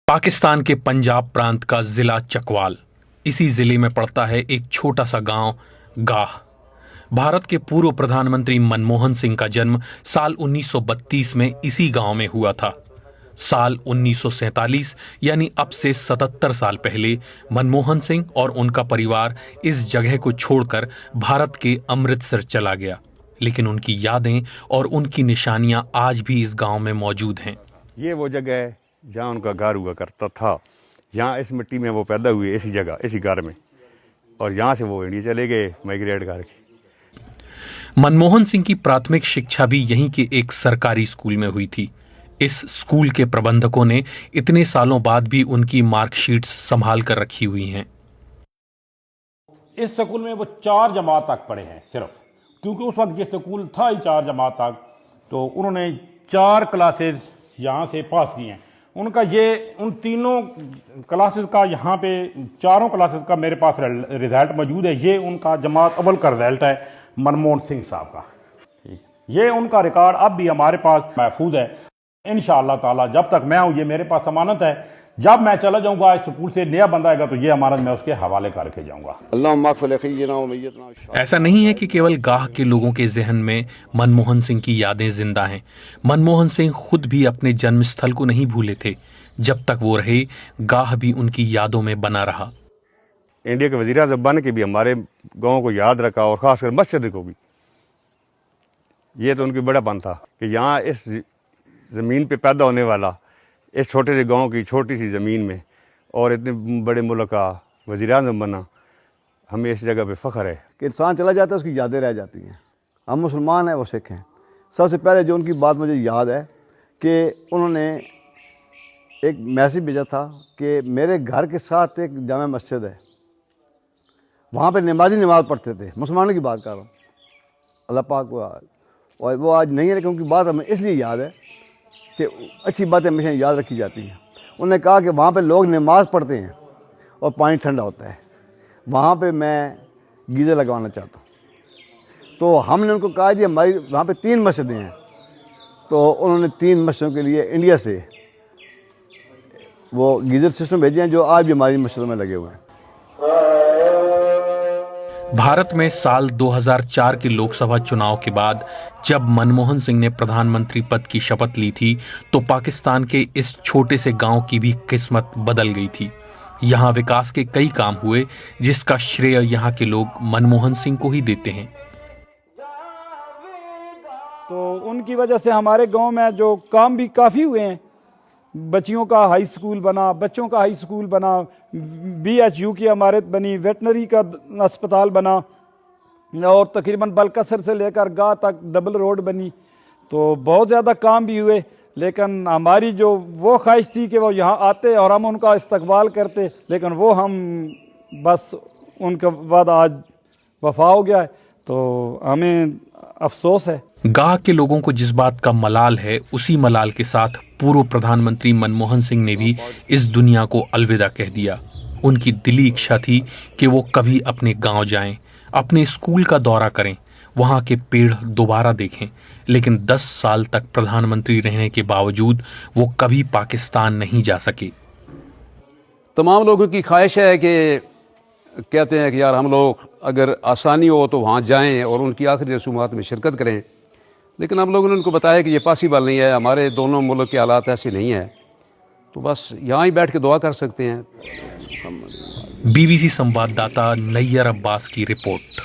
पाकिस्तान के पंजाब प्रांत का जिला चकवाल, इसी जिले में पड़ता है एक छोटा सा गांव गाह। भारत के पूर्व प्रधानमंत्री मनमोहन सिंह का जन्म साल 1932 में इसी गांव में हुआ था। साल 1947 यानी अब से 77 साल पहले मनमोहन सिंह और उनका परिवार इस जगह को छोड़कर भारत के अमृतसर चला गया, लेकिन उनकी यादें और उनकी निशानियां आज भी इस गांव में मौजूद हैं। ये वो जगह है जहाँ उनका घर हुआ करता था। यहाँ इस मिट्टी में वो पैदा हुए, इसी जगह, इसी घर में, और यहाँ से वो इंडिया चले गए माइग्रेट करके। मनमोहन सिंह की प्राथमिक शिक्षा भी यहीं के एक सरकारी स्कूल में हुई थी। इस स्कूल के प्रबंधकों ने इतने सालों बाद भी उनकी मार्कशीट्स संभाल कर रखी हुई हैं। इस स्कूल में वो 4 जमात तक पढ़े हैं सिर्फ, क्योंकि उस वक्त ये स्कूल था ही 4 जमात तक, तो उन्होंने 4 क्लासेस यहाँ से पास की हैं। उनका ये उन तीनों क्लासेस का यहाँ पे 4 क्लासेस का मेरे पास रिजल्ट मौजूद है। ये उनका जमात अव्वल का रिजल्ट है मनमोहन सिंह साहब का। ये उनका रिकॉर्ड अब भी हमारे पास महफूज है। इंशाअल्लाह ताला जब तक मैं हूँ ये मेरे पास अमानत है। जब मैं चला जाऊंगा इस स्कूल से नया बंदा आएगा तो ये अमानत मैं उसके हवाले करके जाऊंगा। ऐसा नहीं है कि केवल गाह के लोगों के जहन में मनमोहन सिंह की यादें जिंदा हैं। मनमोहन सिंह खुद भी अपने जन्मस्थल को नहीं भूले थे। जब तक वो रहे, गाह भी उनकी यादों में बना रहा। इंडिया के वज़ीर आज़म बन के भी हमारे गाँव को याद रखा, और खासकर मस्जिद को भी। ये तो उनकी बड़ापन था कि यहाँ इस ज़मीन पे पैदा होने वाला, इस छोटे से गांव की छोटी सी ज़मीन में, और इतने बड़े मुल्क का वज़ीर आज़म बना, हमें इस जगह पे फ़ख्र है कि इंसान चला जाता है उसकी यादें रह जाती हैं। हम मुसलमान हैं, वो सिख हैं। सबसे पहले जो उनकी बात मुझे याद है कि उन्होंने एक मैसेज भेजा था कि मेरे घर के साथ एक जामा मस्जिद है, वहाँ पे नमाजी नमाज़ पढ़ते थे। मुसलमानों की बात कर रहा हूँ, अल्लाह पाक को, और वो आज नहीं है, लेकिन उनकी बात हमें इसलिए याद है कि अच्छी बातें हमेशा याद रखी जाती हैं। उन्होंने कहा कि वहाँ पे लोग नमाज़ पढ़ते हैं और पानी ठंडा होता है, वहाँ पे मैं गीज़र लगवाना चाहता हूँ। तो हमने उनको कहा जी हमारी वहाँ पे 3 मस्जिदें हैं। तो उन्होंने 3 मस्जिदों के लिए इंडिया से वो गीज़र सिस्टम भेजे हैं, जो आज भी हमारी मस्जिदों में लगे हुए हैं। भारत में साल 2004 के लोकसभा चुनाव के बाद जब मनमोहन सिंह ने प्रधानमंत्री पद की शपथ ली थी, तो पाकिस्तान के इस छोटे से गांव की भी किस्मत बदल गई थी। यहां विकास के कई काम हुए, जिसका श्रेय यहां के लोग मनमोहन सिंह को ही देते हैं। तो उनकी वजह से हमारे गांव में जो काम भी काफ़ी हुए हैं। बच्चियों का हाई स्कूल बना, बच्चों का हाई स्कूल बना, BHU की इमारत बनी, वेटनरी का अस्पताल बना, और तकरीबन बलकसर से लेकर गाह तक डबल रोड बनी। तो बहुत ज़्यादा काम भी हुए, लेकिन हमारी जो वो ख्वाहिश थी कि वो यहाँ आते और हम उनका इस्तकबाल करते, लेकिन वो हम बस उनके बाद आज वफा हो गया है, तो हमें अफसोस है। गाह के लोगों को जिस बात का मलाल है, उसी मलाल के साथ पूर्व प्रधानमंत्री मनमोहन सिंह ने भी इस दुनिया को अलविदा कह दिया। उनकी दिली इच्छा थी कि वो कभी अपने गांव जाएं, अपने स्कूल का दौरा करें, वहां के पेड़ दोबारा देखें, लेकिन 10 साल तक प्रधानमंत्री रहने के बावजूद वो कभी पाकिस्तान नहीं जा सके। तमाम लोगों की ख्वाहिश है कि कहते हैं कि यार हम लोग अगर आसानी हो तो वहाँ जाएं और उनकी आखिरी रसूमात में शिरकत करें, लेकिन हम लोगों ने उनको बताया कि ये पॉसिबल नहीं है, हमारे दोनों मुल्क के हालात ऐसे नहीं है, तो बस यहाँ ही बैठ के दुआ कर सकते हैं। BBC संवाददाता नैयर अब्बास की रिपोर्ट।